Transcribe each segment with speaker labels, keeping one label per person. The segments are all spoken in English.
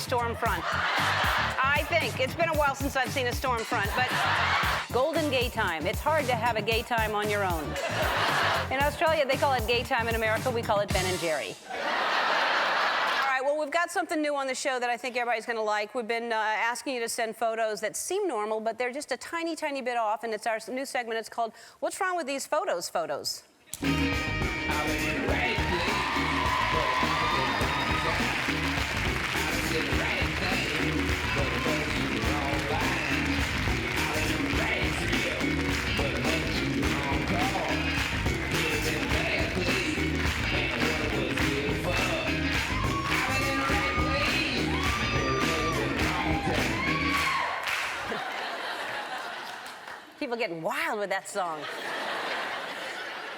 Speaker 1: storm front. I think. It's been a while since I've seen a storm front, but golden gay time. It's hard to have a gay time on your own. In Australia, they call it gay time. In America, we call it Ben and Jerry. All right, well, we've got something new on the show that I think everybody's going to like. We've been asking you to send photos that seem normal, but they're just a tiny, tiny bit off, and it's our new segment. It's called What's Wrong with These Photos? People getting wild with that song.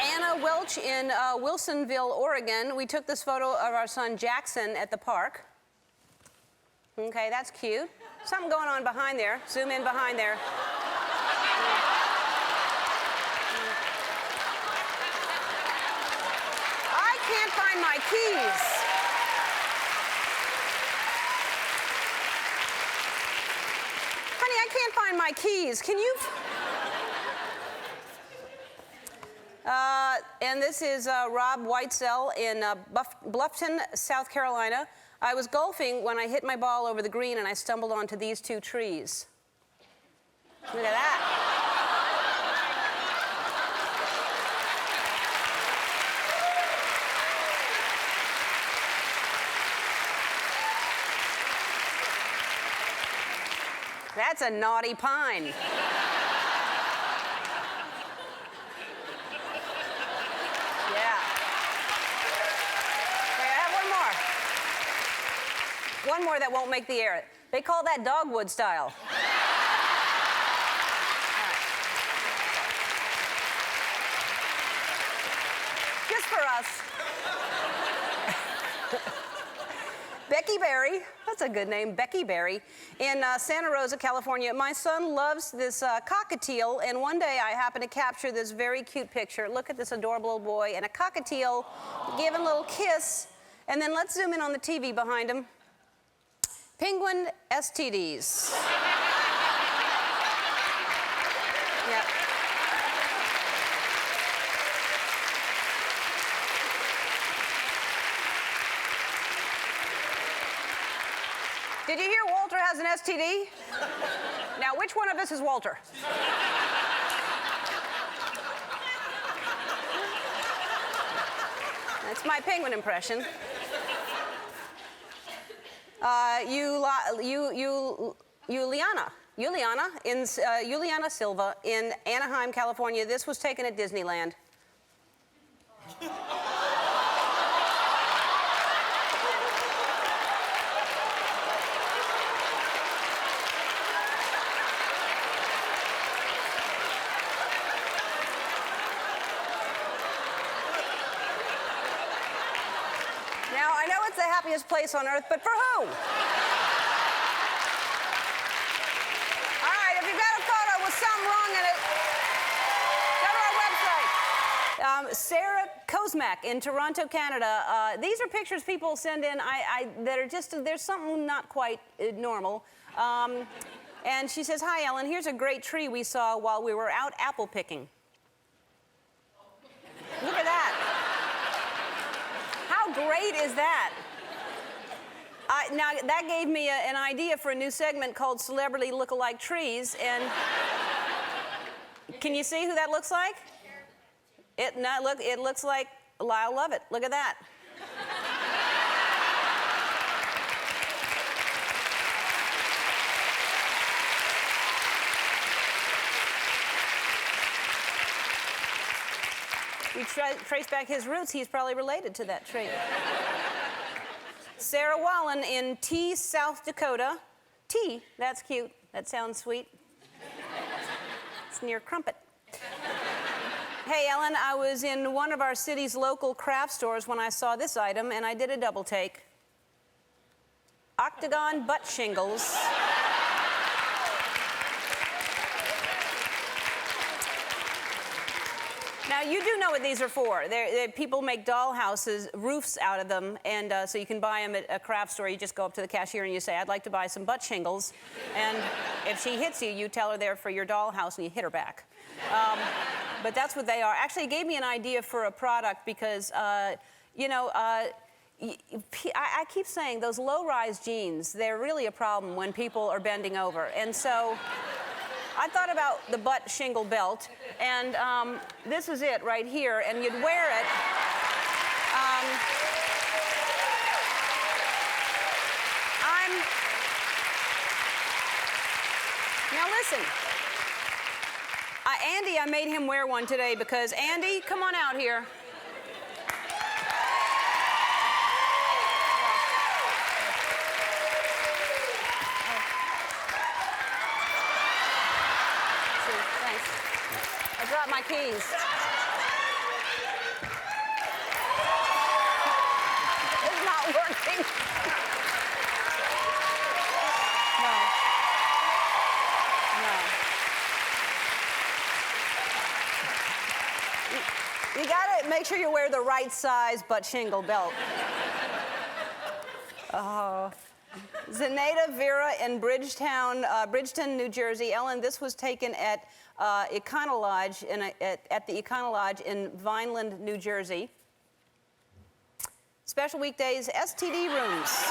Speaker 1: Anna Welch in Wilsonville, Oregon. We took this photo of our son Jackson at the park. Okay, that's cute. Something going on behind there. Zoom in behind there. I can't find my keys. Honey, I can't find my keys. Can you? And this is Rob Whitesell in Bluffton, South Carolina. I was golfing when I hit my ball over the green and I stumbled onto these two trees. Look at that. That's a naughty pine. One more that won't make the air. They call that dogwood style. Just for us. Becky Berry, that's a good name, Becky Berry, in Santa Rosa, California. My son loves this cockatiel, and one day I happened to capture this very cute picture. Look at this adorable little boy and a cockatiel giving a little kiss, and then let's zoom in on the TV behind him. Penguin STDs. Yep. Did you hear Walter has an STD? Now, which one of us is Walter? That's my penguin impression. Juliana Silva in Anaheim, California. This was taken at Disneyland. Now, I know it's the happiest place on earth, but for who? All right, if you've got a photo with something wrong in it, go to our website. Sarah Kozmak in Toronto, Canada. These are pictures people send in that are just, there's something not quite normal. And she says, "Hi, Ellen, here's a great tree we saw while we were out apple picking." Look at that. How great is that? Now, that gave me an idea for a new segment called Celebrity Look-alike Trees, and can you see who that looks like? It looks like Lyle Lovett. Look at that. We trace back his roots, he's probably related to that tree. Sarah Wallen in T, South Dakota. T, that's cute. That sounds sweet. It's near Crumpet. Hey, Ellen, I was in one of our city's local craft stores when I saw this item, and I did a double take. Octagon butt shingles. Now, you do know what these are for. People make doll houses, roofs out of them, and so you can buy them at a craft store. You just go up to the cashier and you say, I'd like to buy some butt shingles. And if she hits you, you tell her they're for your doll house and you hit her back. But that's what they are. Actually, it gave me an idea for a product because, you know, I keep saying those low-rise jeans, they're really a problem when people are bending over. And so I thought about the butt shingle belt, and this is it right here, and you'd wear it. Now listen, Andy, I made him wear one today because, Andy, come on out here. I dropped my keys. It's not working. No. You gotta make sure you wear the right size butt shingle belt. Oh. Zenaida Vera in Bridgeton, New Jersey. Ellen, this was taken at Econolodge at the Econolodge in Vineland, New Jersey. Special weekdays, STD rooms.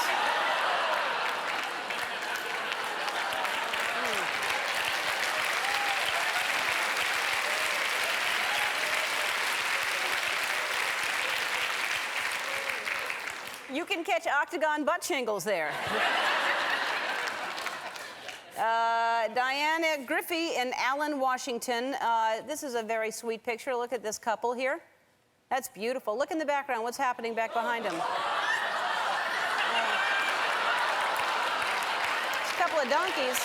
Speaker 1: You can catch octagon butt shingles there. Diana Griffey in Allen, Washington. This is a very sweet picture. Look at this couple here. That's beautiful. Look in the background. What's happening back behind them? A couple of donkeys.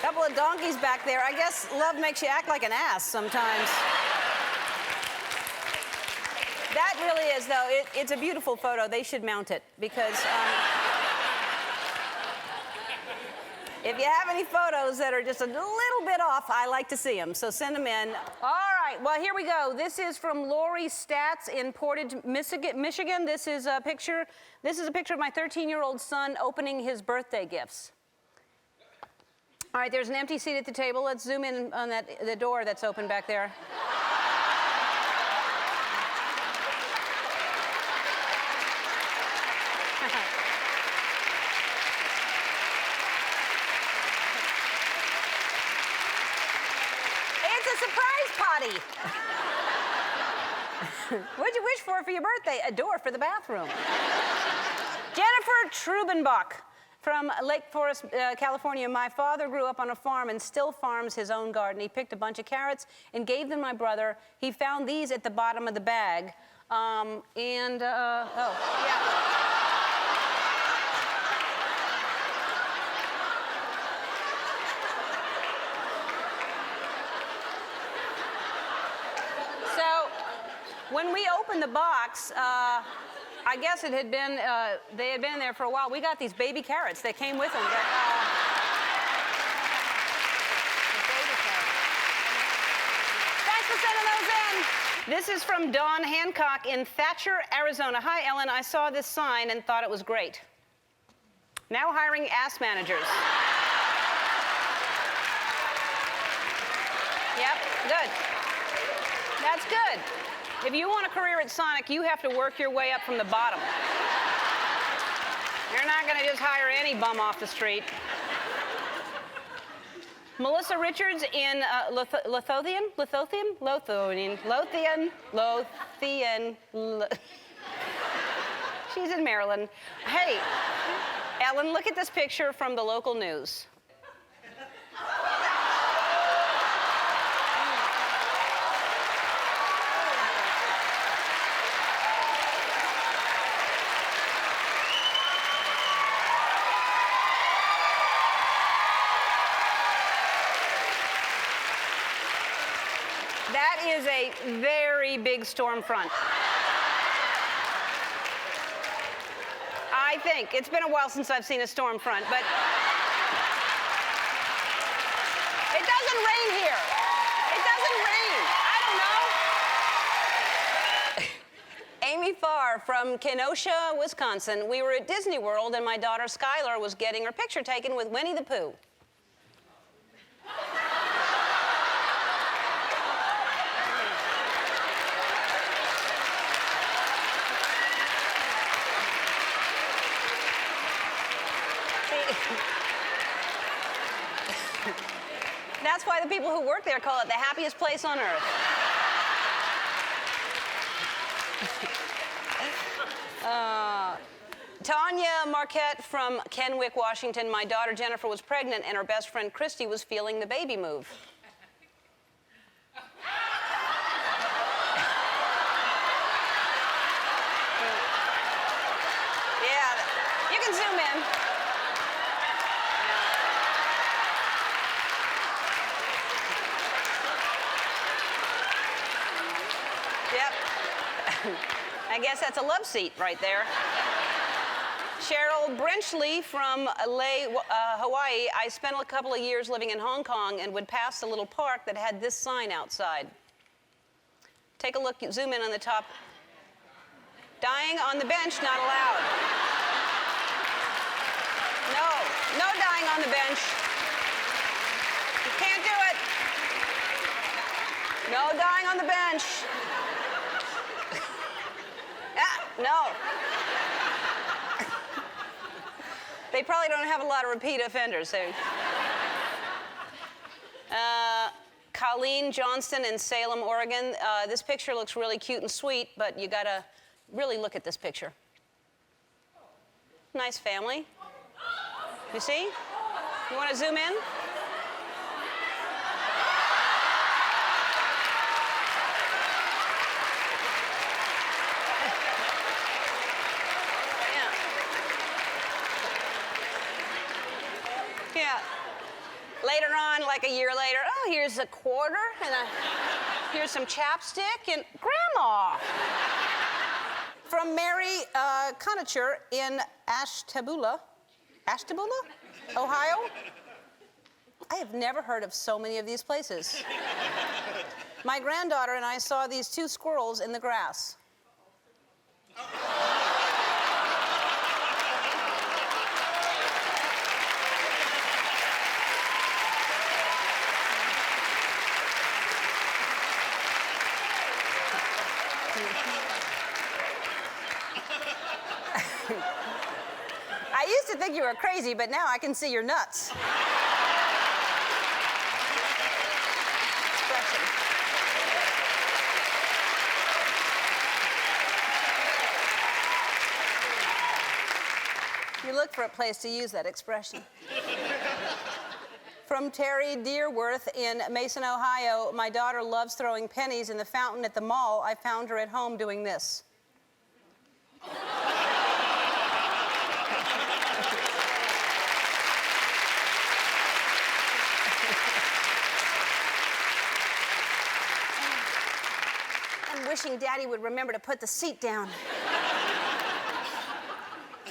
Speaker 1: Couple of donkeys back there. I guess love makes you act like an ass sometimes. That really is, though, it's a beautiful photo. They should mount it because if you have any photos that are just a little bit off, I like to see them, so send them in. All right, well, here we go. This is from Lori Stats in Portage, Michigan. This is a picture of my 13-year-old son opening his birthday gifts. All right, there's an empty seat at the table. Let's zoom in on the door that's open back there. What'd you wish for your birthday? A door for the bathroom. Jennifer Trubenbach from Lake Forest, California. My father grew up on a farm and still farms his own garden. He picked a bunch of carrots and gave them to my brother. He found these at the bottom of the bag. Oh, yeah. When we opened the box, I guess it had been, they had been there for a while. We got these baby carrots that came with them. Baby carrots. Thanks for sending those in. This is from Dawn Hancock in Thatcher, Arizona. Hi, Ellen. I saw this sign and thought it was great. Now hiring ass managers. Yep, good. That's good. If you want a career at Sonic, you have to work your way up from the bottom. You're not going to just hire any bum off the street. Melissa Richards in Lothian. She's in Maryland. Hey, Ellen, look at this picture from the local news. That is a very big storm front. I think. It's been a while since I've seen a storm front, but doesn't rain here. It doesn't rain. I don't know. Amy Farr from Kenosha, Wisconsin. We were at Disney World, and my daughter Skylar was getting her picture taken with Winnie the Pooh. That's why the people who work there call it the happiest place on earth. Tanya Marquette from Kennewick, Washington. My daughter Jennifer was pregnant, and her best friend Christy was feeling the baby move. Yeah, you can zoom in. Yep. I guess that's a love seat right there. Cheryl Brenchley from Hawaii. I spent a couple of years living in Hong Kong and would pass a little park that had this sign outside. Take a look, zoom in on the top. Dying on the bench, not allowed. No dying on the bench. You can't do it. No dying on the bench. No. They probably don't have a lot of repeat offenders. So. Colleen Johnston in Salem, Oregon. This picture looks really cute and sweet, but you gotta really look at this picture. Nice family. You see? You want to zoom in? Yeah. Later on, like a year later, oh, here's a quarter, and here's some chapstick, and Grandma! From Mary Conacher in Ashtabula, Ohio? I have never heard of so many of these places. My granddaughter and I saw these two squirrels in the grass. I used to think you were crazy, but now I can see your nuts. You look for a place to use that expression. From Terry Dearworth in Mason, Ohio. My daughter loves throwing pennies in the fountain at the mall. I found her at home doing this. I'm wishing Daddy would remember to put the seat down.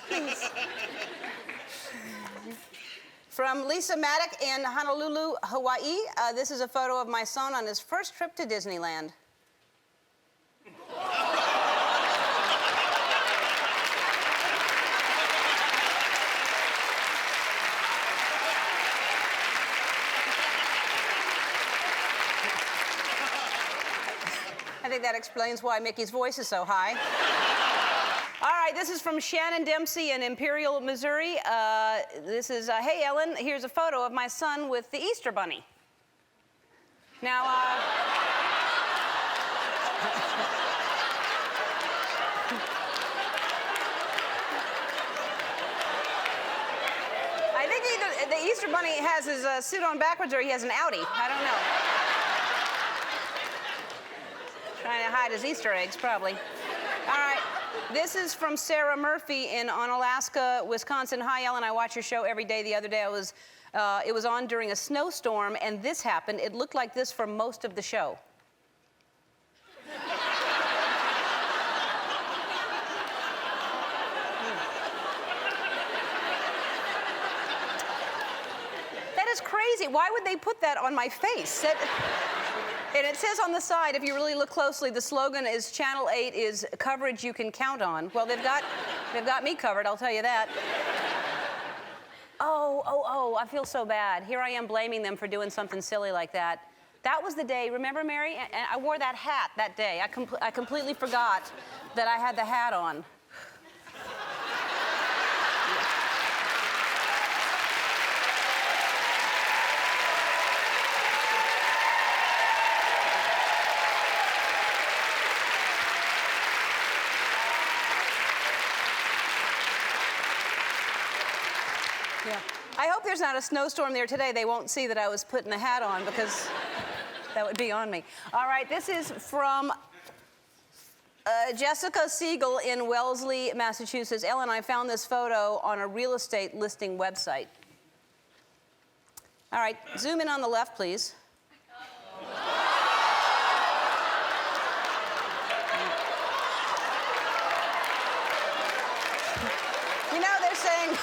Speaker 1: Please. From Lisa Maddock in Honolulu, Hawaii. This is a photo of my son on his first trip to Disneyland. I think that explains why Mickey's voice is so high. All right, this is from Shannon Dempsey in Imperial, Missouri. This is, hey, Ellen, here's a photo of my son with the Easter Bunny. Now, I think either the Easter Bunny has his suit on backwards or he has an Audi. I don't know. Trying to hide his Easter eggs, probably. All right. This is from Sarah Murphy in Onalaska, Wisconsin. Hi, Ellen. I watch your show every day. The other day, it was on during a snowstorm, and this happened. It looked like this for most of the show. That is crazy. Why would they put that on my face? And it says on the side, if you really look closely, the slogan is Channel 8 is coverage you can count on. Well, they've got me covered, I'll tell you that. Oh, I feel so bad. Here I am blaming them for doing something silly like that. That was the day, remember, Mary? And I wore that hat that day. I completely forgot that I had the hat on. Yeah. I hope there's not a snowstorm there today. They won't see that I was putting the hat on because that would be on me. All right, this is from Jessica Siegel in Wellesley, Massachusetts. Ellen, I found this photo on a real estate listing website. All right, zoom in on the left, please. You know, they're saying...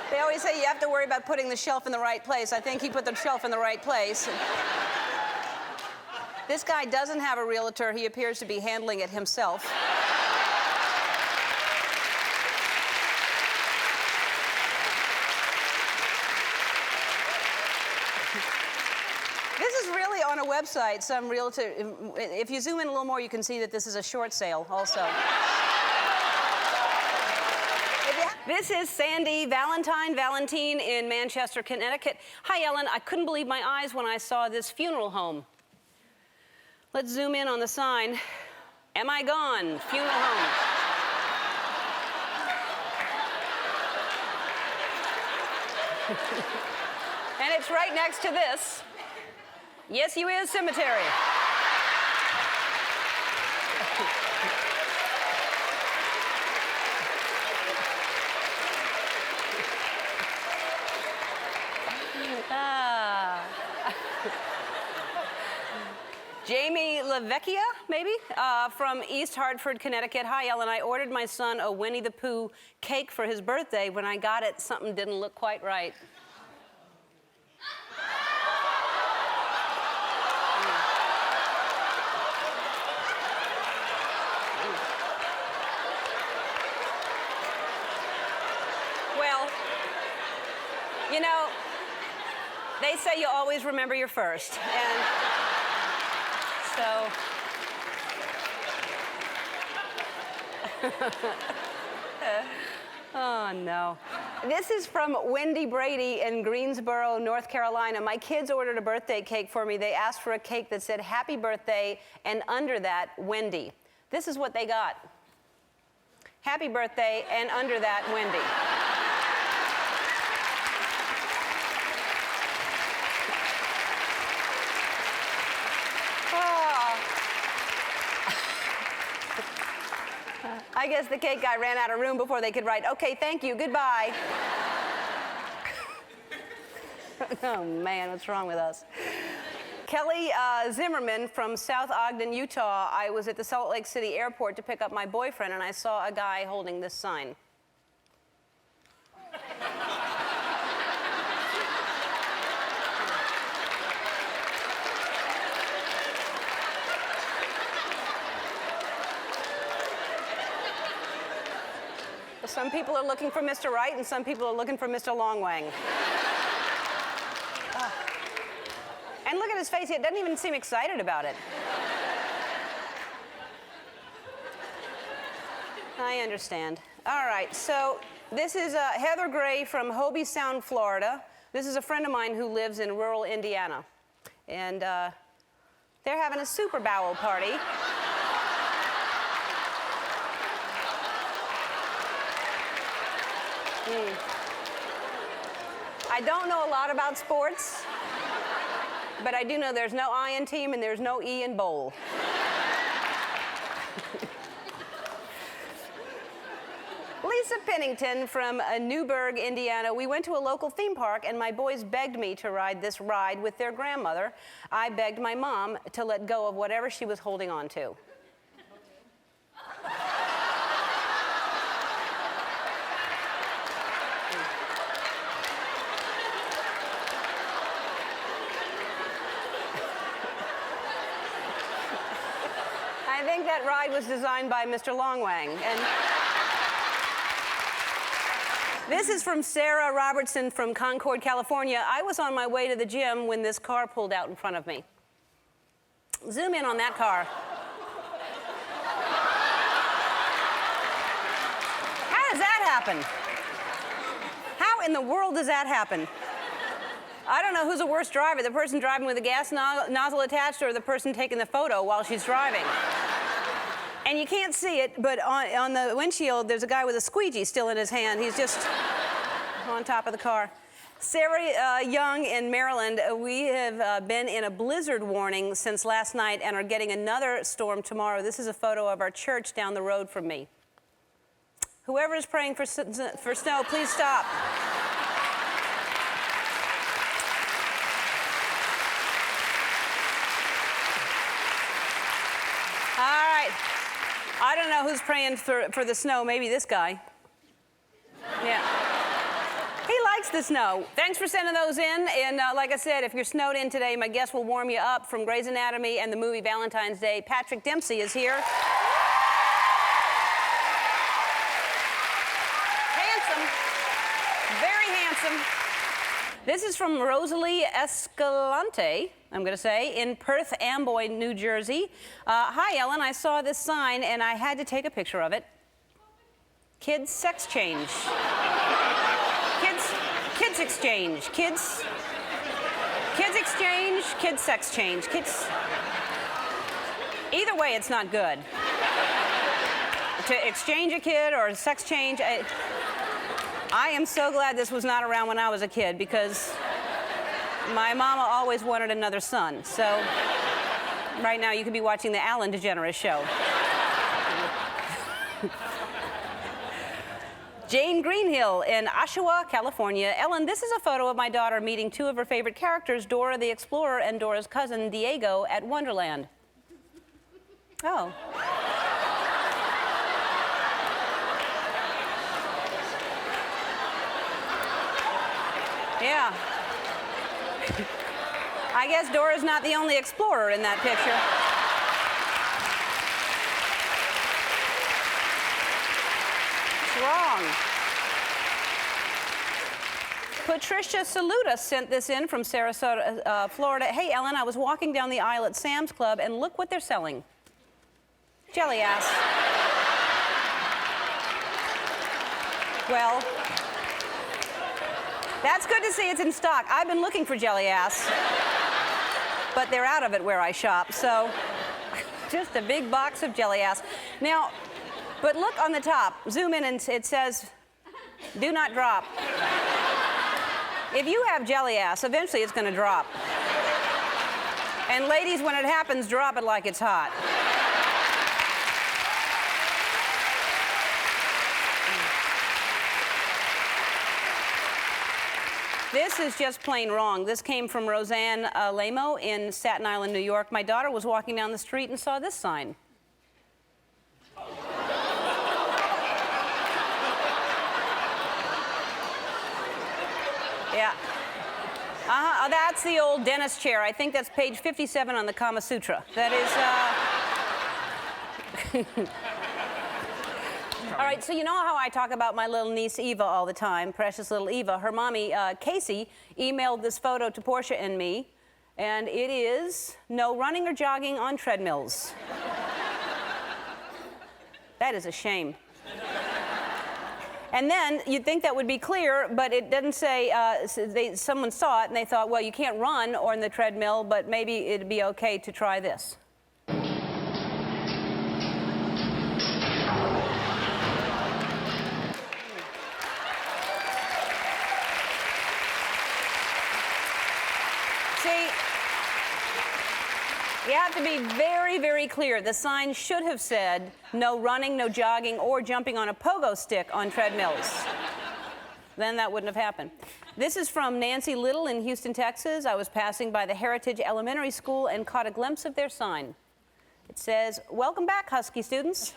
Speaker 1: They always say you have to worry about putting the shelf in the right place. I think he put the shelf in the right place. This guy doesn't have a realtor. He appears to be handling it himself. This is really on a website, some realtor. If you zoom in a little more, you can see that this is a short sale also. This is Sandy Valentine in Manchester, Connecticut. Hi, Ellen. I couldn't believe my eyes when I saw this funeral home. Let's zoom in on the sign. Am I gone? Funeral home. And it's right next to this. Yes, you is cemetery. Jamie LaVecchia, maybe, from East Hartford, Connecticut. Hi, Ellen. I ordered my son a Winnie the Pooh cake for his birthday. When I got it, something didn't look quite right. Well, you know, they say you always remember your first, and so... Oh, no. This is from Wendy Brady in Greensboro, North Carolina. My kids ordered a birthday cake for me. They asked for a cake that said, "Happy Birthday," and under that, Wendy. This is what they got. Happy birthday, and under that, Wendy. I guess the cake guy ran out of room before they could write, "Okay, thank you, goodbye." Oh, man, what's wrong with us? Kelly Zimmerman from South Ogden, Utah. I was at the Salt Lake City airport to pick up my boyfriend, and I saw a guy holding this sign. Some people are looking for Mr. Right, and some people are looking for Mr. Longwang. And look at his face. He doesn't even seem excited about it. I understand. All right, so this is Heather Gray from Hobie Sound, Florida. This is a friend of mine who lives in rural Indiana. And they're having a super bowel party. I don't know a lot about sports, but I do know there's no I in team and there's no E in bowl. Lisa Pennington from Newburgh, Indiana. We went to a local theme park and my boys begged me to ride this ride with their grandmother. I begged my mom to let go of whatever she was holding on to. I think that ride was designed by Mr. Longwang. And this is from Sarah Robertson from Concord, California. I was on my way to the gym when this car pulled out in front of me. Zoom in on that car. How does that happen? How in the world does that happen? I don't know who's a worse driver, the person driving with the gas nozzle attached or the person taking the photo while she's driving. And you can't see it, but on the windshield, there's a guy with a squeegee still in his hand. He's just on top of the car. Sarah Young in Maryland, we have been in a blizzard warning since last night and are getting another storm tomorrow. This is a photo of our church down the road from me. Whoever is praying for snow, please stop. All right. I don't know who's praying for the snow. Maybe this guy. Yeah. He likes the snow. Thanks for sending those in. And like I said, if you're snowed in today, my guest will warm you up from Grey's Anatomy and the movie Valentine's Day. Patrick Dempsey is here. Handsome. Very handsome. This is from Rosalie Escalante, I'm going to say, in Perth Amboy, New Jersey. Hi, Ellen. I saw this sign, and I had to take a picture of it. Kids sex change. Kids exchange. Kids exchange. Kids sex change. Kids. Either way, it's not good. To exchange a kid or sex change. I am so glad this was not around when I was a kid because my mama always wanted another son. So right now you could be watching the Ellen DeGeneres show. Jane Greenhill in Oshawa, California. Ellen, this is a photo of my daughter meeting two of her favorite characters, Dora the Explorer and Dora's cousin, Diego, at Wonderland. Oh. Yeah. I guess Dora's not the only explorer in that picture. It's wrong. Patricia Saluda sent this in from Sarasota, Florida. Hey, Ellen, I was walking down the aisle at Sam's Club, and look what they're selling. Jelly ass. Well, that's good to see it's in stock. I've been looking for jelly ass, but they're out of it where I shop, so just a big box of jelly ass. Now, but look on the top. Zoom in and it says, do not drop. If you have jelly ass, eventually it's going to drop. And ladies, when it happens, drop it like it's hot. This is just plain wrong. This came from Roseanne Lamo in Staten Island, New York. My daughter was walking down the street and saw this sign. Yeah. That's the old dentist chair. I think that's page 57 on the Kama Sutra. That is, All right, so you know how I talk about my little niece Eva all the time, precious little Eva. Her mommy, Casey, emailed this photo to Portia and me, and it is no running or jogging on treadmills. That is a shame. And then you'd think that would be clear, but it doesn't say, someone saw it and they thought, well, you can't run on the treadmill, but maybe it'd be okay to try this. See, you have to be very, very clear. The sign should have said no running, no jogging, or jumping on a pogo stick on treadmills. Then that wouldn't have happened. This is from Nancy Little in Houston, Texas. I was passing by the Heritage Elementary School and caught a glimpse of their sign. It says, "Welcome back, Husky students."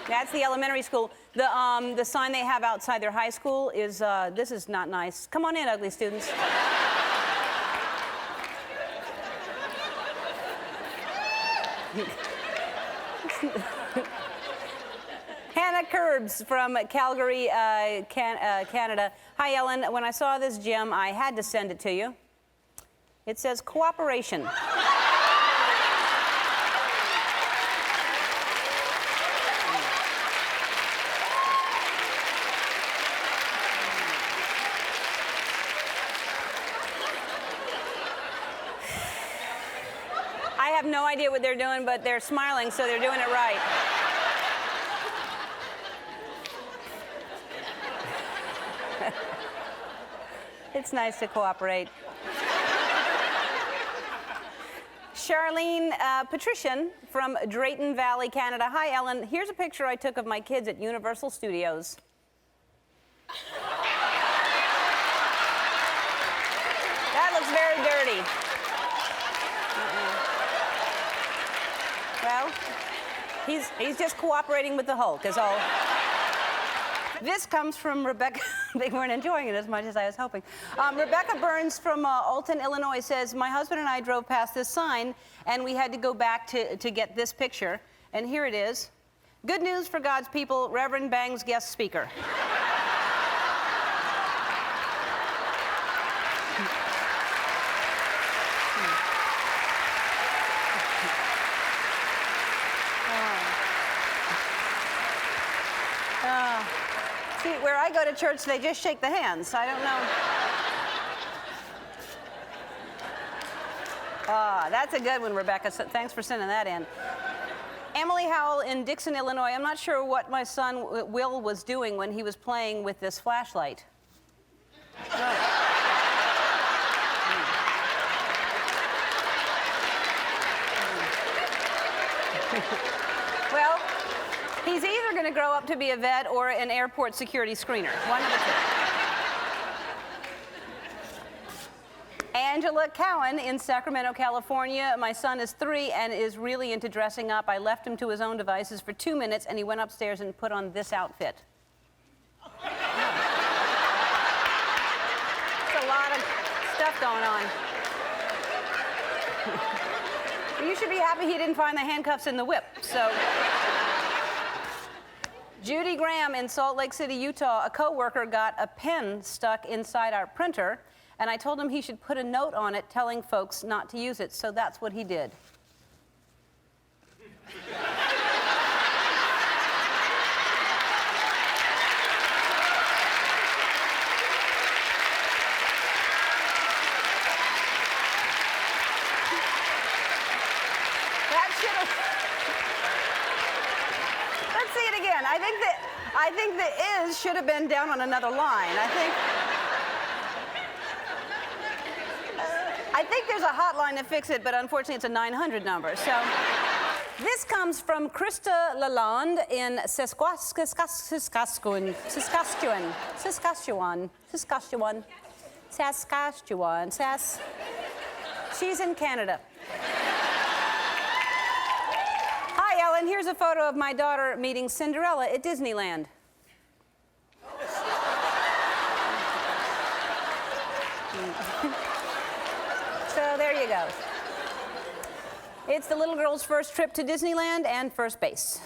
Speaker 1: That's the elementary school. The sign they have outside their high school is, this is not nice. Come on in, ugly students. Hannah Curbs from Calgary, Canada. Hi, Ellen. When I saw this gem, I had to send it to you. It says cooperation. I have no idea what they're doing, but they're smiling, so they're doing it right. It's nice to cooperate. Charlene Patrician from Drayton Valley, Canada. Hi, Ellen. Here's a picture I took of my kids at Universal Studios. That looks very dirty. Well, he's just cooperating with the Hulk, is all. This comes from Rebecca. They weren't enjoying it as much as I was hoping. Rebecca Burns from Alton, Illinois says, my husband and I drove past this sign, and we had to go back to get this picture. And here it is. Good news for God's people, Reverend Bang's guest speaker. See, where I go to church, they just shake the hands. I don't know. That's a good one, Rebecca. So thanks for sending that in. Emily Howell in Dixon, Illinois. I'm not sure what my son Will was doing when he was playing with this flashlight. Well, he's either going to grow up to be a vet or an airport security screener. One of the two. Angela Cowan in Sacramento, California. My son is 3 and is really into dressing up. I left him to his own devices for 2 minutes, and he went upstairs and put on this outfit. There's a lot of stuff going on. You should be happy he didn't find the handcuffs in the whip, so. Judy Graham in Salt Lake City, Utah. A coworker got a pen stuck inside our printer, and I told him he should put a note on it telling folks not to use it, so that's what he did. Let's see it again. I think the is should have been down on another line. I think there's a hotline to fix it, but unfortunately it's a 900 number. So this comes from Krista Lalonde in Saskatchewan. She's in Canada. Hi, Ellen. Here's a photo of my daughter meeting Cinderella at Disneyland. So there you go. It's the little girl's first trip to Disneyland and first base.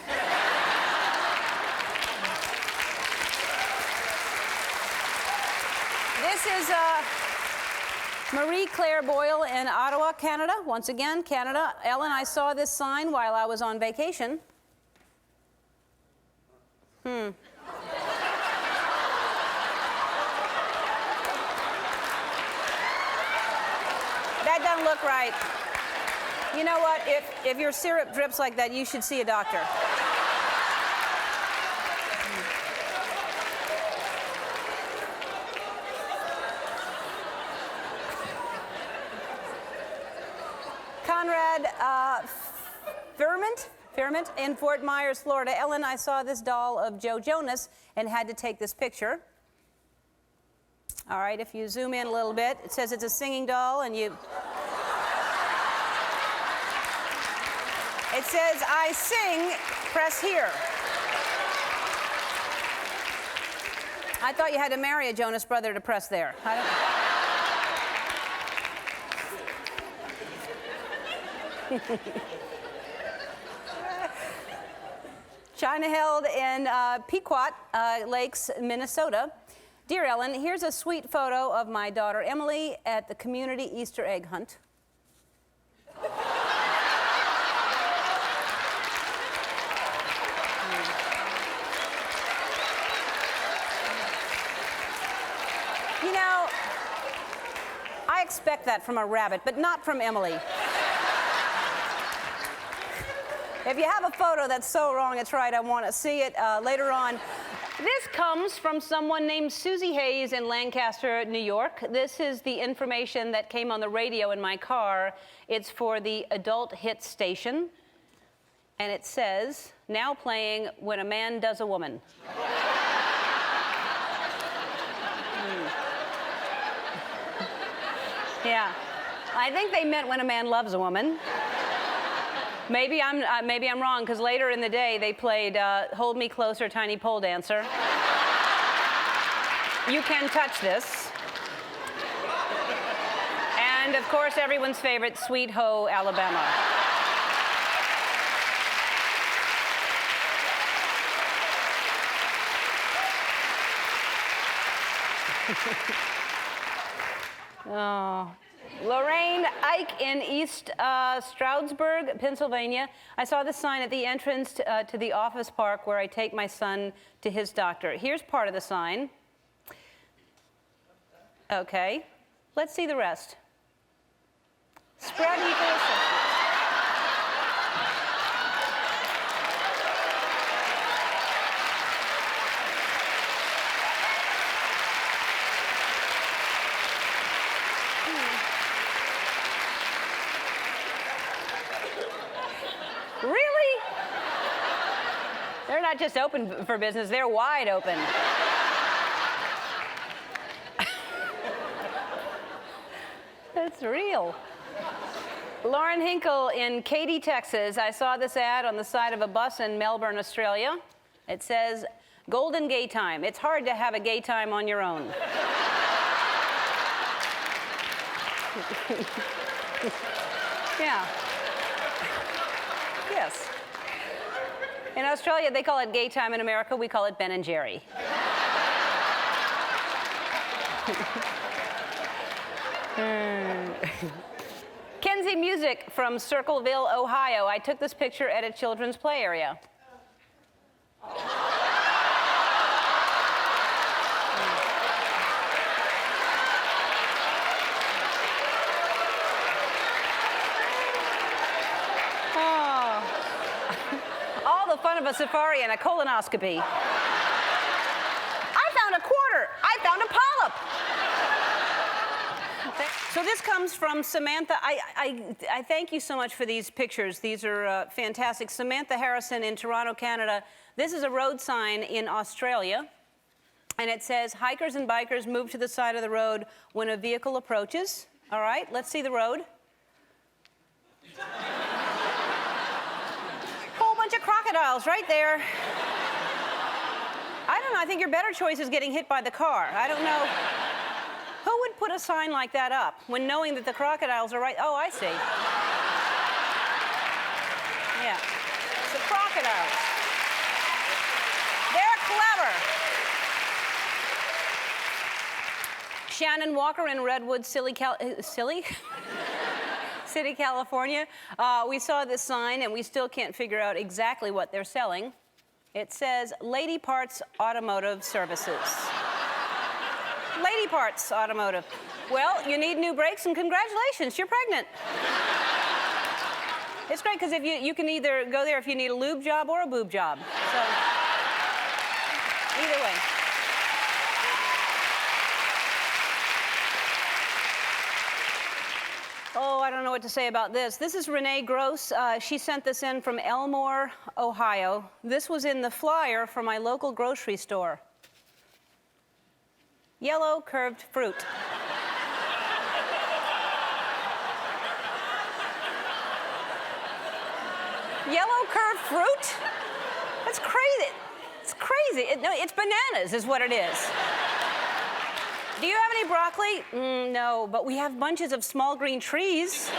Speaker 1: This is Marie Claire Boyle in Ottawa, Canada. Once again, Canada. Ellen, I saw this sign while I was on vacation. That doesn't look right. You know what? If your syrup drips like that, you should see a doctor. Conrad Fairmont in Fort Myers, Florida. Ellen, I saw this doll of Joe Jonas and had to take this picture. All right, if you zoom in a little bit, it says it's a singing doll, and you... It says, I sing, press here. I thought you had to marry a Jonas brother to press there. China held in Pequot Lakes, Minnesota. Dear Ellen, here's a sweet photo of my daughter Emily at the community Easter egg hunt. You know, I expect that from a rabbit, but not from Emily. If you have a photo that's so wrong it's right, I want to see it later on. This comes from someone named Susie Hayes in Lancaster, New York. This is the information that came on the radio in my car. It's for the adult hit station. And it says, now playing When a Man Does a Woman. Yeah, I think they meant When a Man Loves a Woman. Maybe I'm wrong, because later in the day they played Hold Me Closer, Tiny Pole Dancer. You Can Touch This. And of course, everyone's favorite, Sweet Ho, Alabama. Oh. Lorraine Ike in East Stroudsburg, Pennsylvania. I saw the sign at the entrance to the office park where I take my son to his doctor. Here's part of the sign. Okay, let's see the rest. Spread equal assistance. Really? They're not just open for business, they're wide open. That's real. Lauren Hinkle in Katy, Texas. I saw this ad on the side of a bus in Melbourne, Australia. It says, Golden Gay Time. It's hard to have a gay time on your own. Yeah. Yes. In Australia, they call it gay time. In America, we call it Ben and Jerry. Kenzie Music from Circleville, Ohio. I took this picture at a children's play area. Fun of a safari and a colonoscopy. I found a quarter. I found a polyp. So this comes from Samantha. I thank you so much for these pictures. These are fantastic. Samantha Harrison in Toronto, Canada. This is a road sign in Australia. And it says, hikers and bikers move to the side of the road when a vehicle approaches. All right, let's see the road. Bunch of crocodiles right there. I don't know, I think your better choice is getting hit by the car. I don't know. Who would put a sign like that up when knowing that the crocodiles are right? Oh, I see. Yeah. It's the crocodiles. They're clever. Shannon Walker in Redwood, City, California. We saw this sign, and we still can't figure out exactly what they're selling. It says, Lady Parts Automotive Services. Lady Parts Automotive. Well, you need new brakes, and congratulations, you're pregnant. It's great, because if you can either go there if you need a lube job or a boob job. So, either way. Oh, I don't know what to say about this. This is Renee Gross. She sent this in from Elmore, Ohio. This was in the flyer for my local grocery store. Yellow curved fruit. Yellow curved fruit? That's crazy. It's crazy. No, it's bananas is what it is. Do you have any broccoli? No, but we have bunches of small green trees.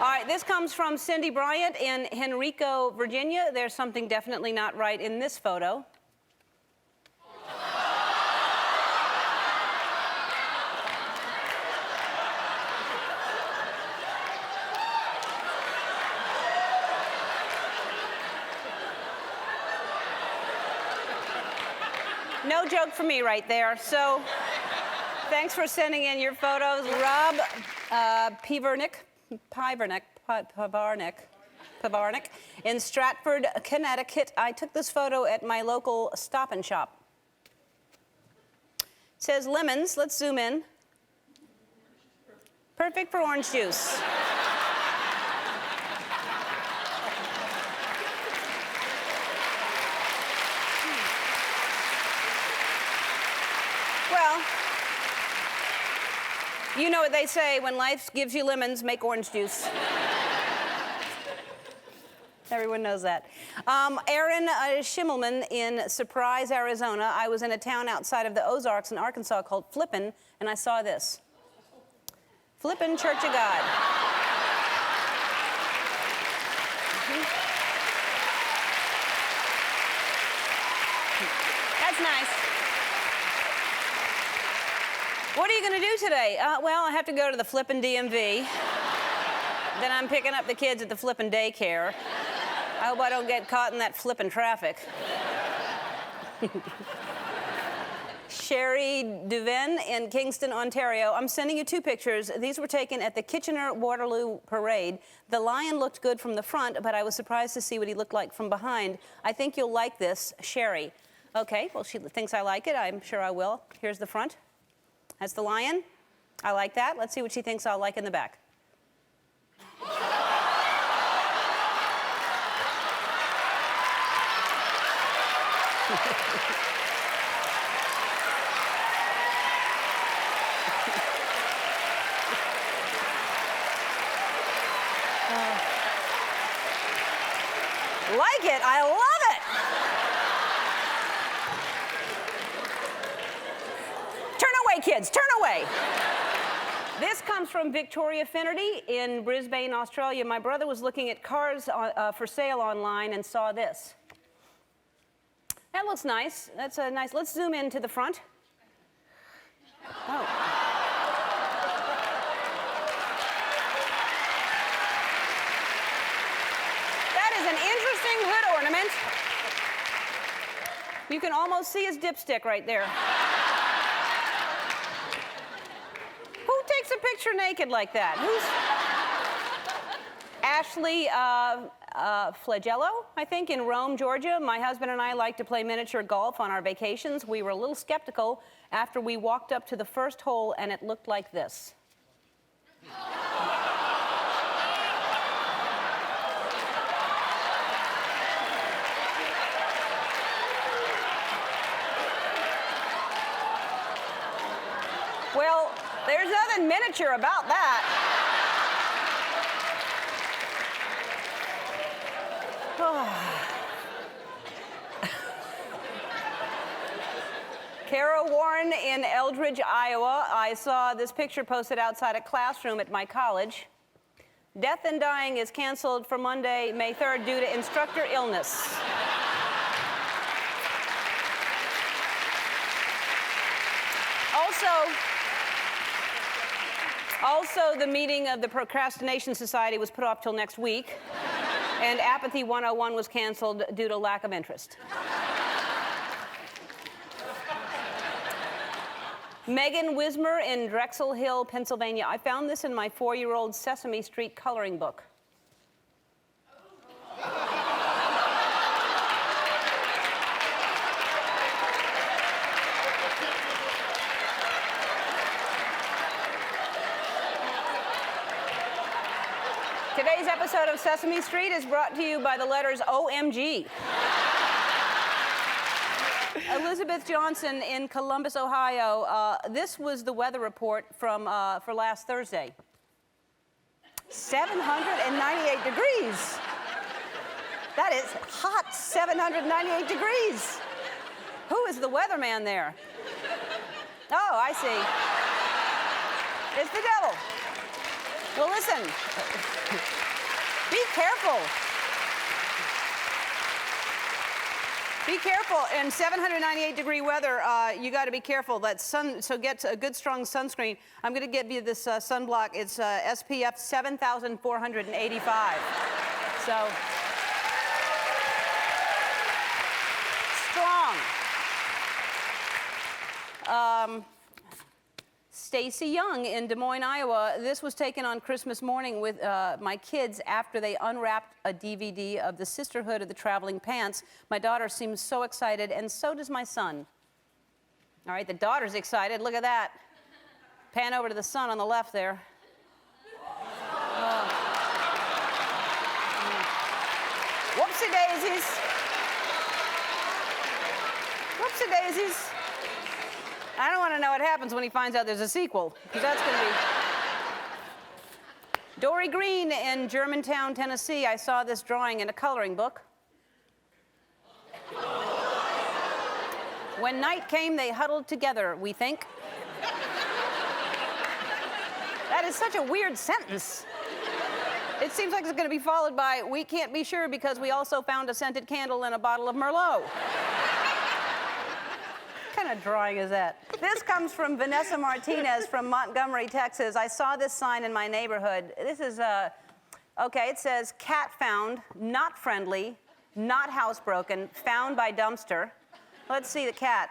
Speaker 1: All right, this comes from Cindy Bryant in Henrico, Virginia. There's something definitely not right in this photo. No joke for me right there. So thanks for sending in your photos. Rob Pivarnik in Stratford, Connecticut. I took this photo at my local Stop and Shop. It says lemons. Let's zoom in. Perfect for orange juice. Well, you know what they say, when life gives you lemons, make orange juice. Everyone knows that. Aaron Schimmelman in Surprise, Arizona. I was in a town outside of the Ozarks in Arkansas called Flippin', and I saw this. Flippin' Church of God. That's nice. What are you going to do today? Well, I have to go to the Flippin' DMV. Then I'm picking up the kids at the Flippin' daycare. I hope I don't get caught in that flippin' traffic. Sherry Duven in Kingston, Ontario. I'm sending you two pictures. These were taken at the Kitchener-Waterloo Parade. The lion looked good from the front, but I was surprised to see what he looked like from behind. I think you'll like this, Sherry. Okay, well, she thinks I like it. I'm sure I will. Here's the front. That's the lion. I like that. Let's see what she thinks I'll like in the back. Like it? I love it. Turn away, kids. Turn away. This comes from Victoria Finnerty in Brisbane, Australia. My brother was looking at cars for sale online and saw this. That looks nice. That's a nice. Let's zoom in to the front. Oh. That is an interesting hood ornament. You can almost see his dipstick right there. Who takes a picture naked like that? Who's Ashley Flagello, I think, in Rome, Georgia. My husband and I like to play miniature golf on our vacations. We were a little skeptical after we walked up to the first hole and it looked like this. Well, there's nothing miniature about that. Kara Warren in Eldridge, Iowa. I saw this picture posted outside a classroom at my college. Death and Dying is canceled for Monday, May 3rd, due to instructor illness. Also, the meeting of the Procrastination Society was put off till next week, and Apathy 101 was canceled due to lack of interest. Megan Wismer in Drexel Hill, Pennsylvania. I found this in my 4-year-old Sesame Street coloring book. Today's episode of Sesame Street is brought to you by the letters OMG. Elizabeth Johnson in Columbus, Ohio. This was the weather report for last Thursday. 798 degrees. That is hot, 798 degrees. Who is the weatherman there? Oh, I see. It's the devil. Well, listen. Be careful. Be careful. In 798-degree weather, you got to be careful. That sun, so get a good, strong sunscreen. I'm going to give you this sunblock. It's SPF 7,485. So strong. Stacy Young in Des Moines, Iowa. This was taken on Christmas morning with my kids after they unwrapped a DVD of the Sisterhood of the Traveling Pants. My daughter seems so excited, and so does my son. All right, the daughter's excited. Look at that. Pan over to the son on the left there. Whoopsie daisies. Whoopsie daisies. I don't want to know what happens when he finds out there's a sequel, because that's going to be... Dory Green in Germantown, Tennessee. I saw this drawing in a coloring book. When night came, they huddled together, we think. That is such a weird sentence. It seems like it's going to be followed by, we can't be sure because we also found a scented candle in a bottle of Merlot. What kind of drawing is that? This comes from Vanessa Martinez from Montgomery, Texas. I saw this sign in my neighborhood. This is, okay, it says, cat found, not friendly, not housebroken, found by dumpster. Let's see the cat.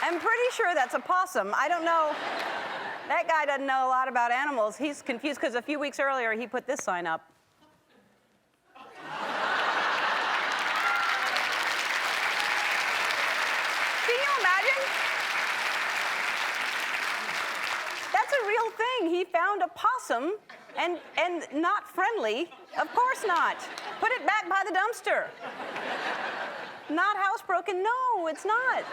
Speaker 1: I'm pretty sure that's a possum. I don't know. That guy doesn't know a lot about animals. He's confused because a few weeks earlier he put this sign up. Can you imagine? That's a real thing. He found a possum and not friendly. Of course not. Put it back by the dumpster. Not housebroken. No, it's not.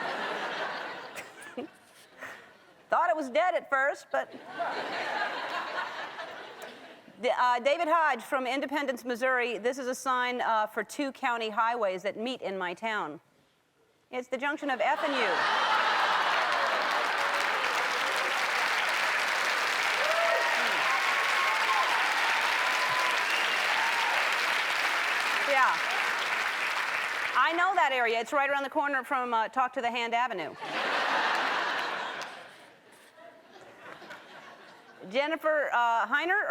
Speaker 1: Thought it was dead at first, but... David Hodge from Independence, Missouri. This is a sign for 2 county highways that meet in my town. It's the junction of F and U. Yeah. I know that area. It's right around the corner from Talk to the Hand Avenue. Jennifer Heiner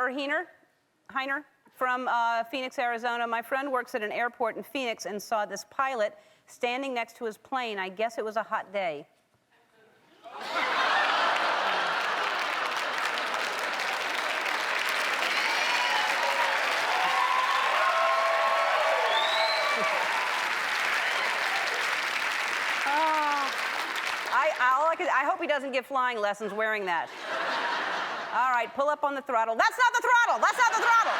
Speaker 1: from Phoenix, Arizona. My friend works at an airport in Phoenix and saw this pilot standing next to his plane. I guess it was a hot day. I hope he doesn't give flying lessons wearing that. All right, pull up on the throttle. That's not the throttle! That's not the throttle!